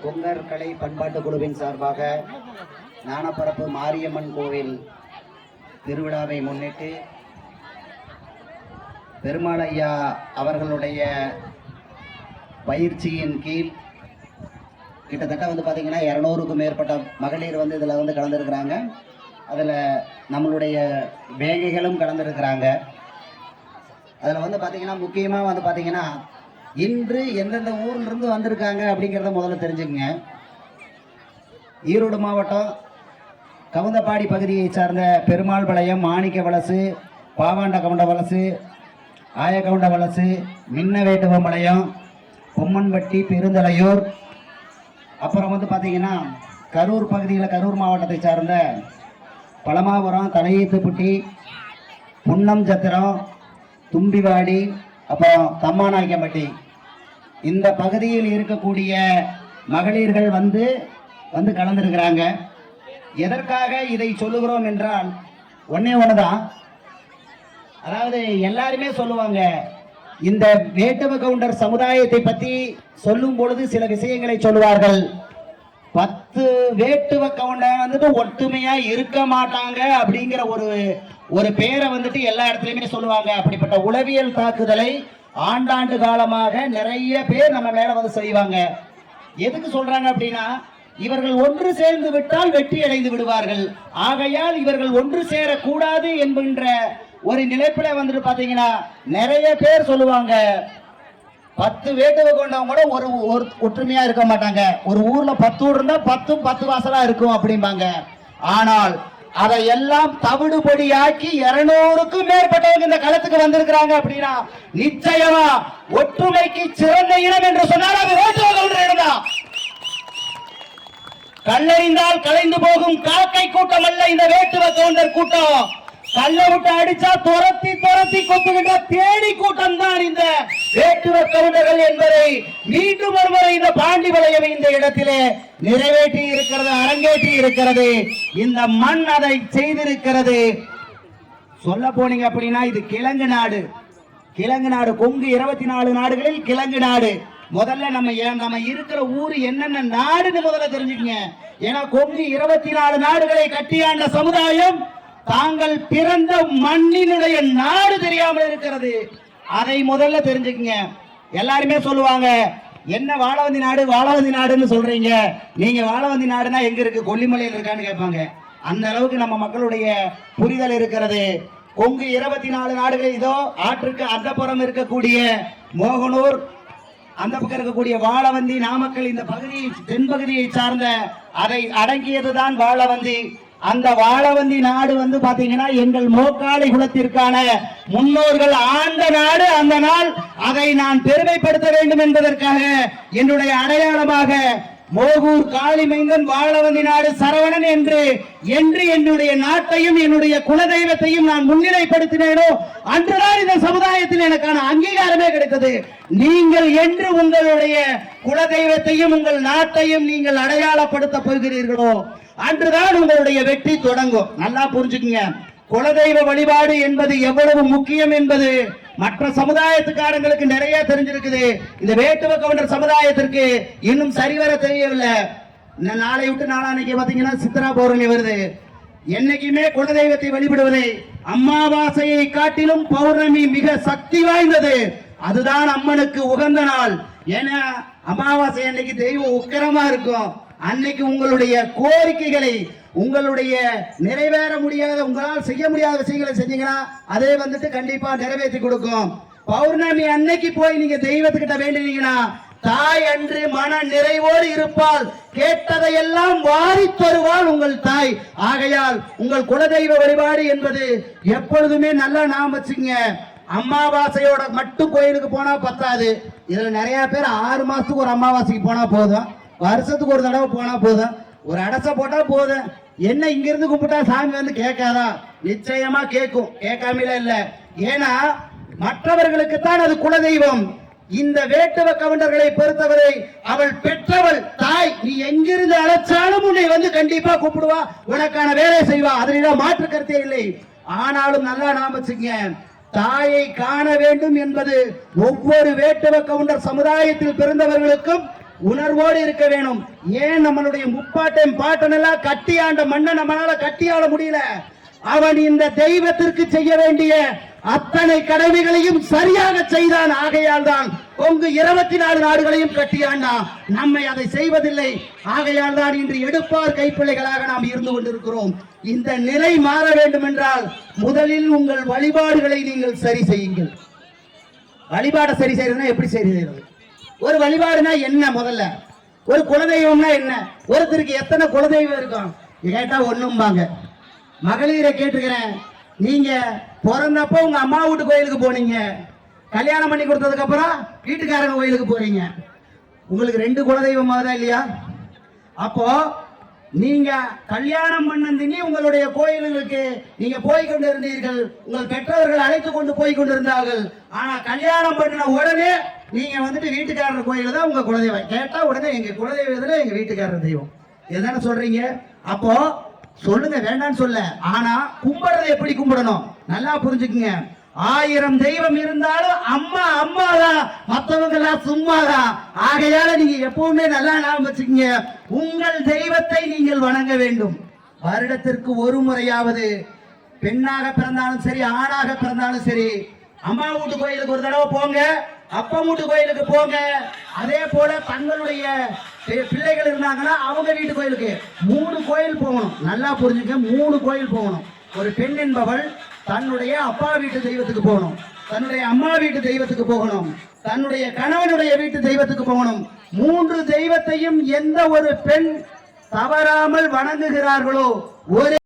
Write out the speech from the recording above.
கொங்கர் கலை பண்பாட்டு குழுவின் சார்பாக ஞானப்பரப்பு மாரியம்மன் கோவில் திருவிழாவை முன்னிட்டு பெருமாள் ஐயா அவர்களுடைய பயிற்சியின் கீழ் கிட்டத்தட்ட பார்த்தீங்கன்னா 200க்கும் மேற்பட்ட மகளிர் இதில் கலந்துருக்கிறாங்க. அதில் நம்மளுடைய வேகைகளும் கலந்துருக்கிறாங்க. அதில் பார்த்தீங்கன்னா முக்கியமாக பார்த்தீங்கன்னா இன்று எந்தெந்த ஊர்லேருந்து வந்திருக்காங்க அப்படிங்கிறத முதல்ல தெரிஞ்சுக்கங்க. ஈரோடு மாவட்டம் கவுந்தப்பாடி பகுதியை சார்ந்த பெருமாள் பாளையம், மாணிக்க வலசு, பாவாண்ட கவுண்ட வலசு, ஆயக்கவுண்ட வலசு, மின்னவேட்டுவம்பாளையம், பொம்மன்பட்டி, பெருந்தலையூர், அப்புறம் பார்த்தீங்கன்னா கரூர் பகுதியில் கரூர் மாவட்டத்தை சார்ந்த பழமாபுரம், தலையீத்துப்பட்டி, புன்னம் சத்திரம், தும்பிவாடி, அப்புறம் தம்மாநாயக்கம்பட்டி, இந்த பகுதியில் இருக்கக்கூடிய மகளிர்கள் வந்து கலந்துருக்கிறாங்க. எதற்காக இதை சொல்லுகிறோம் என்றால் ஒன்னே ஒண்ணுதான். அதாவது எல்லாருமே சொல்லுவாங்க, இந்த வேட்டுவ கவுண்டர் சமுதாயத்தை பற்றி சொல்லும் பொழுது சில விஷயங்களை சொல்லுவார்கள். 10 வேட்டுவ கவுண்டர் ஒற்றுமையா இருக்க மாட்டாங்க அப்படிங்கிற ஒரு பெயரை எல்லா இடத்துலையுமே சொல்லுவாங்க. அப்படிப்பட்ட உளவியல் தாக்குதலை ஆண்டாண்டு காலமாக நிறைய பேர் நம்ம மேல செய்வாங்க. எதுக்கு சொல்றாங்க அப்படின்னா, இவர்கள் ஒன்று சேர்ந்து விட்டால் வெற்றி அடைந்து விடுவார்கள், ஆகையால் இவர்கள் ஒன்று சேரக்கூடாது என்கின்ற ஒரு நிலைப்பில பாத்தீங்கன்னா நிறைய பேர் சொல்லுவாங்க. 10 வேட்டுவ கொண்டவங்க கூட ஒரு ஒற்றுமையா இருக்க மாட்டாங்க. ஒரு ஊர்ல 10 ஊர் இருந்தா 10 வாசலா இருக்கும் அப்படிம்பாங்க. ஆனால் அதையெல்லாம் தவிடுபடியாக்கி 200க்கும் மேற்பட்டவங்க இந்த களத்துக்கு வந்திருக்கிறாங்க அப்படின்னா நிச்சயமா ஒற்றுமைக்கு சிறந்த இனம் என்று சொன்னால் அது வேட்டுவ கவுண்டர் இடம். கல்லறிந்தால் கலைந்து போகும் காக்கை கூட்டம் அல்ல இந்த வேட்டுவ கவுண்டர் கூட்டம். கல்ல விட்டு அடிச்சா துரத்தி கொத்துகின்ற தேடி கூட்டம் தான் இந்த வேட்டுவ கவுண்டர்கள் என்பதை மீண்டும் ஒருமுறை இந்த பாண்டி வளையம் இந்த இடத்திலே நிறைவேற்றி இருக்கிறது, அரங்கேற்றி இருக்கிறது. இந்த மண் அதை செய்திருக்கிறது. சொல்ல போனீங்க அப்படின்னா இது கிழங்கு நாடு. கொங்கு 24 நாடுகளில் கிழங்கு நாடு. முதல்ல நம்ம இருக்கிற ஊர் என்னென்ன நாடுன்னு முதல்ல தெரிஞ்சுக்கங்க. ஏன்னா கொங்கு 24 நாடுகளை கட்டியாண்ட சமுதாயம் தாங்கள் பிறந்த மண்ணினுடைய நாடு தெரியாமல் இருக்கிறது. அதை முதல்ல தெரிஞ்சுக்கங்க. எல்லாருமே சொல்லுவாங்க, என்ன வாழவந்தி நாடுன்னு சொல்றீங்க, நீங்க வாழவந்தி நாடுனா எங்க இருக்கு, கொல்லிமலையில் இருக்கான்னு கேட்பாங்க. அந்த அளவுக்கு நம்ம மக்களுடைய புரிதல் இருக்கிறது. கொங்கு 24 நாடுகள் இதோ ஆற்றுக்கு அந்த புறம் இருக்கக்கூடிய மோகனூர், அந்த பக்கம் இருக்கக்கூடிய வாழவந்தி, நாமக்கல், இந்த பகுதி தென்பகுதியை சார்ந்த அதை அடங்கியதுதான் வாழவந்தி. அந்த வாழவந்தி நாடு பாத்தீங்கன்னா எங்கள் மோக்காளி குலத்திற்கான முன்னோர்கள் ஆண்ட நாடு. அந்த நாள் அதை நான் பெருமைப்படுத்த வேண்டும் என்பதற்காக என்னுடைய அடையாளமாக மோகூர் காளிமைந்தன் வாழவந்தி நாடு சரவணன் என்று என்னுடைய நாட்டையும் என்னுடைய குலதெய்வத்தையும் நான் முன்னிலைப்படுத்தினேனோ அன்றுதான் இந்த சமுதாயத்தில் எனக்கான அங்கீகாரமே கிடைத்தது. நீங்கள் என்று உங்களுடைய குலதெய்வத்தையும் உங்கள் நாட்டையும் நீங்கள் அடையாளப்படுத்த போகிறீர்களோ அன்றுதான் உங்களுடைய வெற்றி தொடங்கும். நல்லா புரிஞ்சுக்குங்க. குலதெய்வ வழிபாடு என்பது எவ்வளவு முக்கியம் என்பது மற்ற சமுதாயத்துக்காரங்களுக்கு நிறைய தெரிஞ்சிருக்குது. இந்த வேட்டுவ கவுண்டர் சமுதாயத்திற்கு இன்னும் சரிவர தெரியவில்லை. நாளை விட்டு நாளானைக்கு பாத்தீங்கன்னா சித்ரா பௌர்ணமி வருது. என்னைக்குமே குலதெய்வத்தை வழிபடுவதை அமாவாசையை காட்டிலும் பௌர்ணமி மிக சக்தி வாய்ந்தது. அதுதான் அம்மனுக்கு உகந்த நாள். ஏன்னா அமாவாசை அன்னைக்கு தெய்வம் உக்கிரமா இருக்கும். அன்னைக்கு உங்களுடைய கோரிக்கைகளை, உங்களுடைய நிறைவேற முடியாத, உங்களால் செய்ய முடியாத விஷயங்களை செஞ்சீங்கன்னா அதே கண்டிப்பா நிறைவேற்றி கொடுக்கும். பௌர்ணமி அன்னைக்கு போய் நீங்க தெய்வத்துக்கிட்ட வேண்டினீங்கன்னா தாய் அன்று மன நிறைவோடு இருப்பால், கேட்டதையெல்லாம் வாரி தருவாள் உங்கள் தாய். ஆகையால் உங்கள் குலதெய்வ வழிபாடு என்பது எப்பொழுதுமே நல்லா நாம் வச்சுங்க. அமாவாசையோட மட்டும் கோயிலுக்கு போனா பத்தாது. இதுல நிறைய பேர் 6 மாசத்துக்கு ஒரு அமாவாசைக்கு போனா போதும், வருஷத்துக்கு ஒரு தடவை போனா போதும், ஒரு அடசை போட்டா போதும். என்ன இங்க இருந்து கும்பிட்டா சாமி கேட்காதா? நிச்சயமா கேட்கும், கேட்காமல இல்ல. ஏன்னா மற்றவர்களுக்கு தான் அது குலதெய்வம். இந்த வேட்டுவ கவுண்டர்களை பொறுத்தவரை அவள் பெற்றவள் தாய். நீ எங்கிருந்து அழைச்சாலும் உன்னை கண்டிப்பா கூப்பிடுவா, உனக்கான வேலை செய்வா. அதில் மாற்று கருத்தே இல்லை. ஆனாலும் நல்லா நாம வச்சுக்க, தாயை காண வேண்டும் என்பது ஒவ்வொரு வேட்டுவ கவுண்டர் சமுதாயத்தில் பிறந்தவர்களுக்கும் உணர்வோடு இருக்க வேணும். ஏன் நம்மளுடைய முப்பாட்டன் பாட்டனெல்லாம் கட்டியாண்ட மண்ணை நம்மளால கட்டியாள முடியல. அவன் இந்த தெய்வத்திற்கு செய்ய வேண்டிய அத்தனை கடமைகளையும் சரியாக செய்தான். ஆகையால் தான் கொங்கு 24 நாடுகளையும் கட்டியாண்டான். நம்மை அதை செய்வதில்லை. ஆகையால் தான் இன்று எடுப்பார் கைப்பிள்ளைகளாக நாம் இருந்து கொண்டிருக்கிறோம். இந்த நிலை மாற வேண்டும் என்றால் முதலில் உங்கள் வழிபாடுகளை நீங்கள் சரி செய்யுங்கள். வழிபாடை சரி செய்யறதுன்னா எப்படி சரி செய்யறது? ஒரு வழிபாடுனா என்ன? முதல்ல ஒரு குலதெய்வம்னா என்ன? ஒருத்தருக்கு எத்தனை குலதெய்வம் இருக்கும் கேட்டா ஒண்ணும்பாங்க. மகளிரை கேட்டுக்கிறேன், நீங்க பிறந்தப்போ உங்க அம்மா வீட்டு கோயிலுக்கு போனீங்க, கல்யாணம் பண்ணி கொடுத்ததுக்கு அப்புறம் வீட்டுக்காரங்க கோயிலுக்கு போறீங்க. உங்களுக்கு 2 குலதெய்வமாக தான் இல்லையா? அப்போ நீங்க கல்யாணம் பண்ணி உங்களுடைய கோயில்களுக்கு நீங்க போய் கொண்டு இருந்தீர்கள், உங்கள் பெற்றோர்கள் அழைத்து கொண்டு போய் கொண்டிருந்தார்கள். ஆனா கல்யாணம் பண்ணின உடனே நீங்க வந்துட்டு வீட்டுக்காரர் கோயில் தான் உங்க குலதெய்வம் கேட்டா உடனே எங்க குலதெய்வத்துல எங்க வீட்டுக்காரர் தெய்வம் இதுதானே சொல்றீங்க. அப்போ சொல்லுங்க, வேண்டான்னு சொல்ல. ஆனா கும்பிடுறதை எப்படி கும்பிடணும் நல்லா புரிஞ்சுக்குங்க. 1000 தெய்வம் இருந்தாலும் அம்மா அம்மா தான், மற்றவங்க எல்லாம் சும்மாதான். ஆகையால நீங்க எப்பவுமே நல்லா ஞாபகம் வச்சுக்கீங்க, உங்கள் தெய்வத்தை நீங்கள் வணங்க வேண்டும். வருடத்திற்கு ஒரு முறையாவது பெண்ணாக பிறந்தாலும் சரி ஆணாக பிறந்தாலும் சரி அம்மா வீட்டு கோயிலுக்கு ஒரு தடவை போங்க, அப்பா வீட்டு கோயிலுக்கு போங்க. அதே போல தங்களுடைய பிள்ளைகள் இருந்தாங்கன்னா அவங்க வீட்டு கோயிலுக்கு 3 கோயில் போகணும். நல்லா புரிஞ்சுக்க, 3 கோயில் போகணும். ஒரு பெண் என்பவள் தன்னுடைய அப்பா வீட்டு தெய்வத்துக்கு போகணும், தன்னுடைய அம்மா வீட்டு தெய்வத்துக்கு போகணும், தன்னுடைய கணவனுடைய வீட்டு தெய்வத்துக்கு போகணும். 3 தெய்வத்தையும் எந்த ஒரு பெண் தவறாமல் வணங்குகிறார்களோ ஒரே